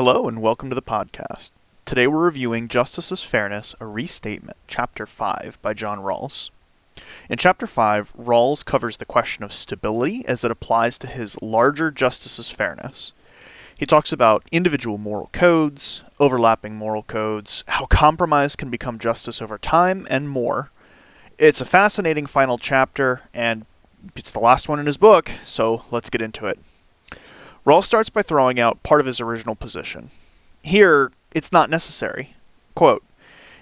Hello and welcome to the podcast. Today we're reviewing Justice's Fairness, a Restatement, Chapter 5 by John Rawls. In Chapter 5, Rawls covers the question of stability as it applies to his larger Justice's Fairness. He talks about individual moral codes, overlapping moral codes, how compromise can become justice over time, and more. It's a fascinating final chapter, and it's the last one in his book, so let's get into it. Rawls starts by throwing out part of his original position. Here, it's not necessary. Quote,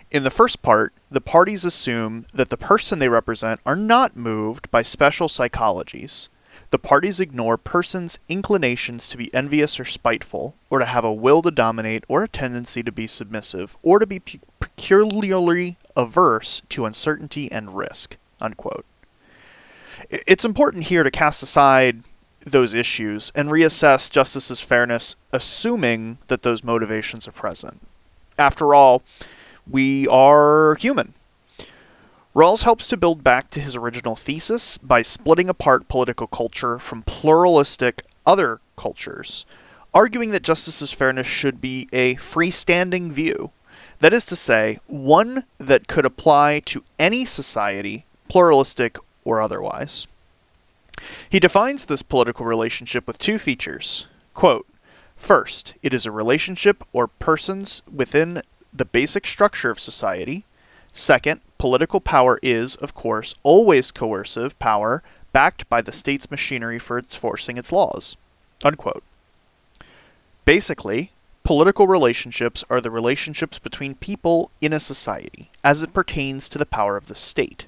in the first part, the parties assume that the person they represent are not moved by special psychologies. The parties ignore persons' inclinations to be envious or spiteful, or to have a will to dominate, or a tendency to be submissive, or to be peculiarly averse to uncertainty and risk. Unquote. It's important here to cast aside those issues and reassess Justice's fairness, assuming that those motivations are present. After all, we are human. Rawls helps to build back to his original thesis by splitting apart political culture from pluralistic other cultures, arguing that Justice's fairness should be a freestanding view. That is to say, one that could apply to any society, pluralistic or otherwise. He defines this political relationship with two features. Quote, first, it is a relationship or persons within the basic structure of society. Second, political power is, of course, always coercive power backed by the state's machinery for enforcing its laws. Unquote. Basically, political relationships are the relationships between people in a society, as it pertains to the power of the state.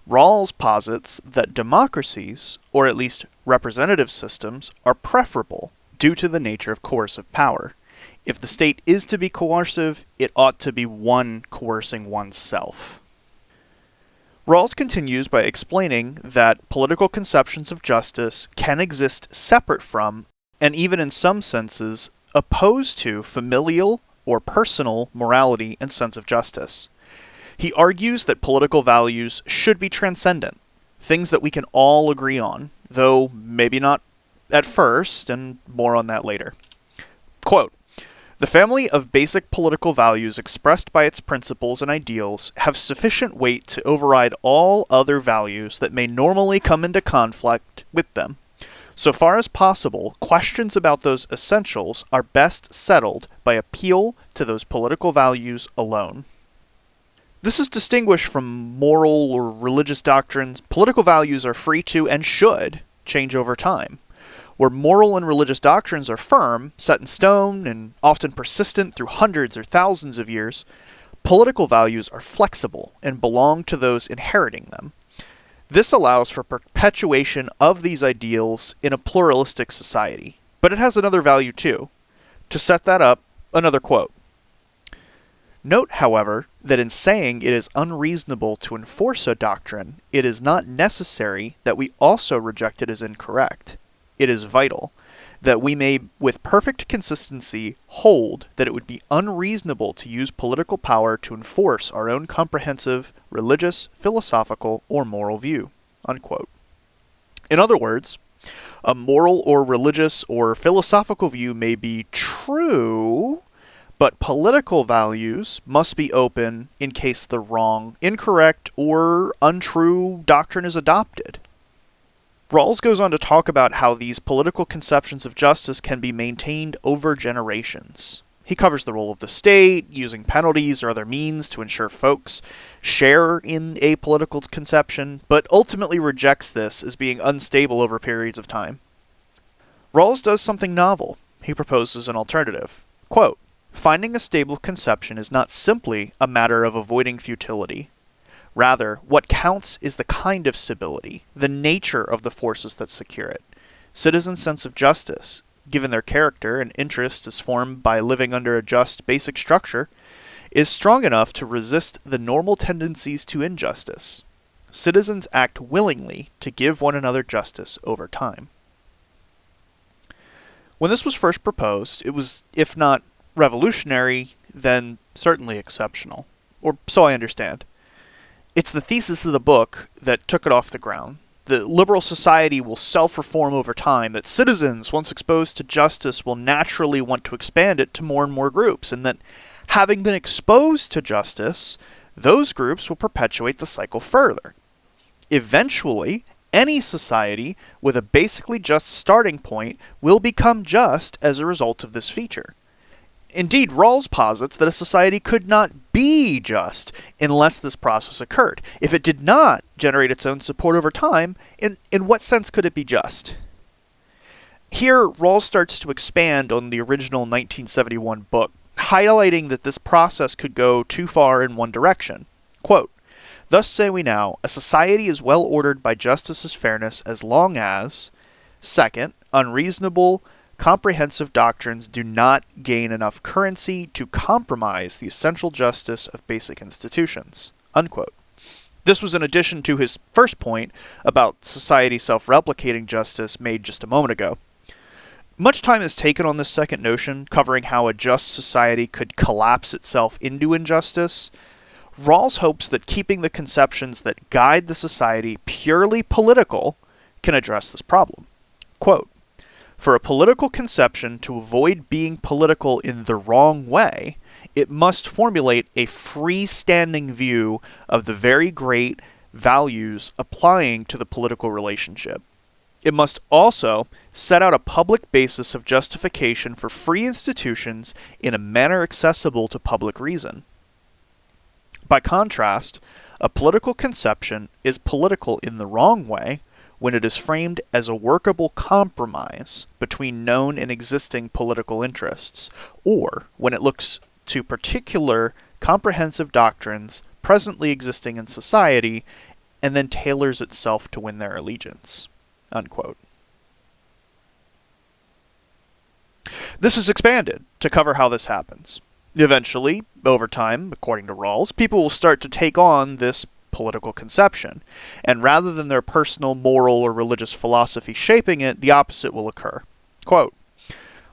Rawls posits that democracies, or at least representative systems, are preferable due to the nature of coercive power. If the state is to be coercive, it ought to be one coercing oneself. Rawls continues by explaining that political conceptions of justice can exist separate from, and even in some senses, opposed to familial or personal morality and sense of justice. He argues that political values should be transcendent, things that we can all agree on, though maybe not at first, and more on that later. Quote, the family of basic political values expressed by its principles and ideals have sufficient weight to override all other values that may normally come into conflict with them. So far as possible, questions about those essentials are best settled by appeal to those political values alone. This is distinguished from moral or religious doctrines. Political values are free to and should change over time. Where moral and religious doctrines are firm, set in stone, and often persistent through hundreds or thousands of years, political values are flexible and belong to those inheriting them. This allows for perpetuation of these ideals in a pluralistic society. But it has another value too. To set that up, another quote. Note, however, that in saying it is unreasonable to enforce a doctrine, it is not necessary that we also reject it as incorrect. It is vital that we may, with perfect consistency, hold that it would be unreasonable to use political power to enforce our own comprehensive, religious, philosophical, or moral view. Unquote. In other words, a moral or religious or philosophical view may be true, but political values must be open in case the wrong, incorrect, or untrue doctrine is adopted. Rawls goes on to talk about how these political conceptions of justice can be maintained over generations. He covers the role of the state, using penalties or other means to ensure folks share in a political conception, but ultimately rejects this as being unstable over periods of time. Rawls does something novel. He proposes an alternative. Quote, finding a stable conception is not simply a matter of avoiding futility. Rather, what counts is the kind of stability, the nature of the forces that secure it. Citizens' sense of justice, given their character and interest as formed by living under a just basic structure, is strong enough to resist the normal tendencies to injustice. Citizens act willingly to give one another justice over time. When this was first proposed, it was, if not revolutionary, then certainly exceptional. Or so I understand. It's the thesis of the book that took it off the ground. the liberal society will self-reform over time, that citizens, once exposed to justice, will naturally want to expand it to more and more groups, and that having been exposed to justice, those groups will perpetuate the cycle further. Eventually, any society with a basically just starting point will become just as a result of this feature. Indeed, Rawls posits that a society could not be just unless this process occurred. If it did not generate its own support over time, in what sense could it be just? Here, Rawls starts to expand on the original 1971 book, highlighting that this process could go too far in one direction. Quote, "Thus say we now, a society is well ordered by justice's fairness as long as, second, unreasonable, comprehensive doctrines do not gain enough currency to compromise the essential justice of basic institutions." Unquote. This was in addition to his first point about society self-replicating justice made just a moment ago. Much time is taken on this second notion, covering how a just society could collapse itself into injustice. Rawls hopes that keeping the conceptions that guide the society purely political can address this problem. Quote, "For a political conception to avoid being political in the wrong way, it must formulate a freestanding view of the very great values applying to the political relationship. It must also set out a public basis of justification for free institutions in a manner accessible to public reason. By contrast, a political conception is political in the wrong way when it is framed as a workable compromise between known and existing political interests, or when it looks to particular comprehensive doctrines presently existing in society and then tailors itself to win their allegiance." Unquote. This is expanded to cover how this happens. Eventually, over time, according to Rawls, people will start to take on this political conception, and rather than their personal moral or religious philosophy shaping it, the opposite will occur. Quote,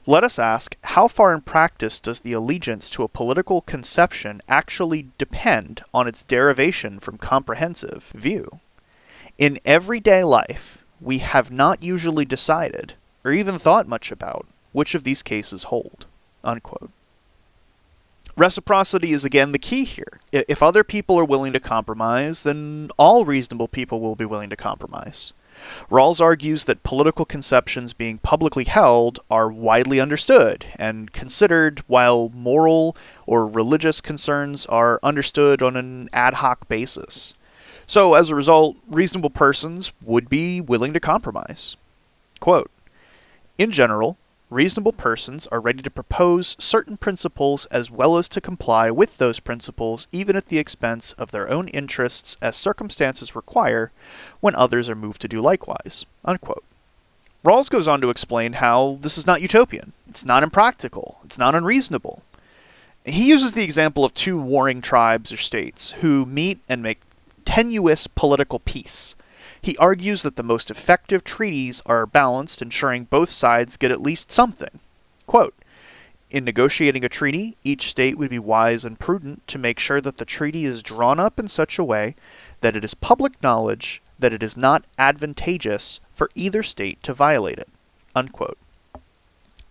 "Let us ask, how far in practice does the allegiance to a political conception actually depend on its derivation from comprehensive view? In everyday life, we have not usually decided, or even thought much about, which of these cases hold." Unquote. Reciprocity is again the key here. If other people are willing to compromise, then all reasonable people will be willing to compromise. Rawls argues that political conceptions being publicly held are widely understood and considered, while moral or religious concerns are understood on an ad hoc basis. So, as a result, reasonable persons would be willing to compromise. Quote, "In general, reasonable persons are ready to propose certain principles as well as to comply with those principles even at the expense of their own interests as circumstances require when others are moved to do likewise." Unquote. Rawls goes on to explain how this is not utopian, it's not impractical, it's not unreasonable. He uses the example of two warring tribes or states who meet and make tenuous political peace. He argues that the most effective treaties are balanced, ensuring both sides get at least something. Quote, "In negotiating a treaty, each state would be wise and prudent to make sure that the treaty is drawn up in such a way that it is public knowledge that it is not advantageous for either state to violate it." Unquote.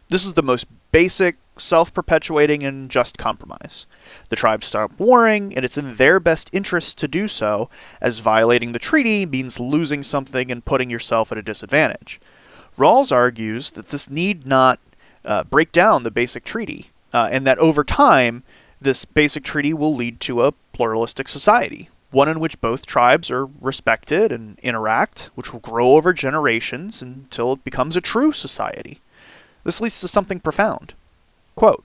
This is the most basic, self-perpetuating, and just compromise. The tribes stop warring, and it's in their best interest to do so, as violating the treaty means losing something and putting yourself at a disadvantage. Rawls argues that this need not break down the basic treaty, and that over time, this basic treaty will lead to a pluralistic society, one in which both tribes are respected and interact, which will grow over generations until it becomes a true society. This leads to something profound. Quote,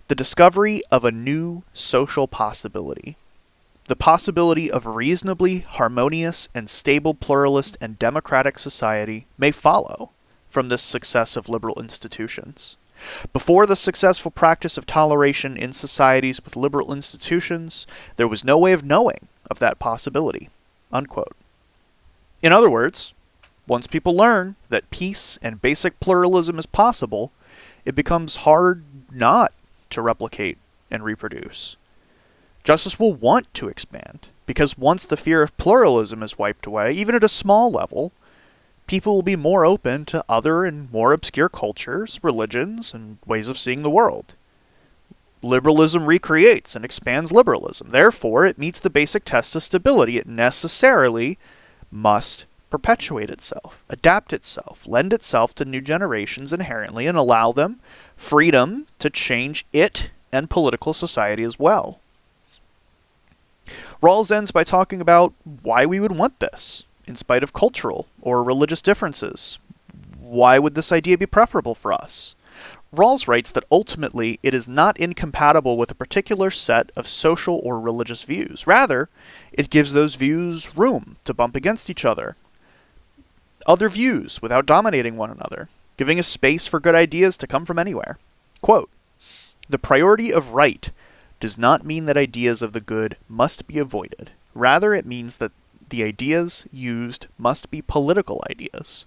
"The discovery of a new social possibility. The possibility of a reasonably harmonious and stable pluralist and democratic society may follow from this success of liberal institutions. Before the successful practice of toleration in societies with liberal institutions, there was no way of knowing of that possibility." Unquote. In other words, once people learn that peace and basic pluralism is possible, it becomes hard not to replicate and reproduce. Justice will want to expand, because once the fear of pluralism is wiped away, even at a small level, people will be more open to other and more obscure cultures, religions, and ways of seeing the world. Liberalism recreates and expands liberalism. Therefore, it meets the basic test of stability. It necessarily must perpetuate itself, adapt itself, lend itself to new generations inherently, and allow them freedom to change it and political society as well. Rawls ends by talking about why we would want this, in spite of cultural or religious differences. Why would this idea be preferable for us? Rawls writes that ultimately it is not incompatible with a particular set of social or religious views. Rather, it gives those views room to bump against each other. Other views without dominating one another, giving a space for good ideas to come from anywhere. Quote, "The priority of right does not mean that ideas of the good must be avoided. Rather, it means that the ideas used must be political ideas.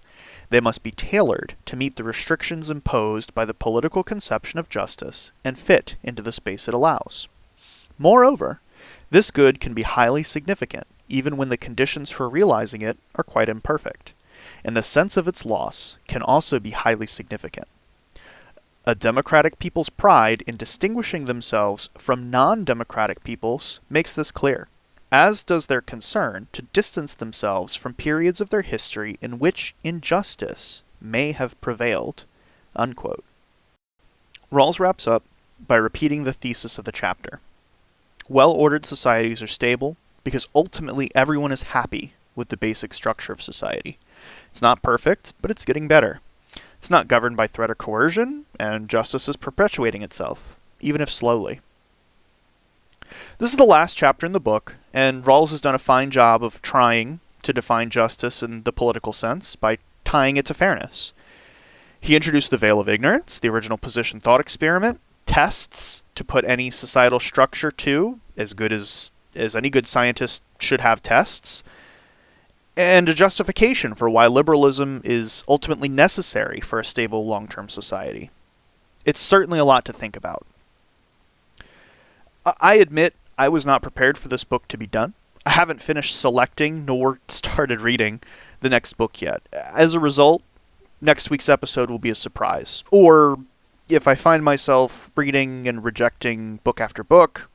They must be tailored to meet the restrictions imposed by the political conception of justice and fit into the space it allows. Moreover, this good can be highly significant, even when the conditions for realizing it are quite imperfect, and the sense of its loss can also be highly significant. A democratic people's pride in distinguishing themselves from non-democratic peoples makes this clear, as does their concern to distance themselves from periods of their history in which injustice may have prevailed." Unquote. Rawls wraps up by repeating the thesis of the chapter. Well-ordered societies are stable because ultimately everyone is happy with the basic structure of society. It's not perfect, but it's getting better. It's not governed by threat or coercion, and justice is perpetuating itself, even if slowly. This is the last chapter in the book, and Rawls has done a fine job of trying to define justice in the political sense by tying it to fairness. He introduced the veil of ignorance, the original position thought experiment, tests to put any societal structure to, as good as any good scientist should have tests, and a justification for why liberalism is ultimately necessary for a stable long-term society. It's certainly a lot to think about. I admit I was not prepared for this book to be done. I haven't finished selecting nor started reading the next book yet. As a result, next week's episode will be a surprise. Or if I find myself reading and rejecting book after book,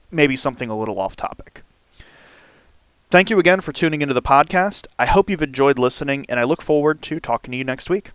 maybe something a little off topic. Thank you again for tuning into the podcast. I hope you've enjoyed listening, and I look forward to talking to you next week.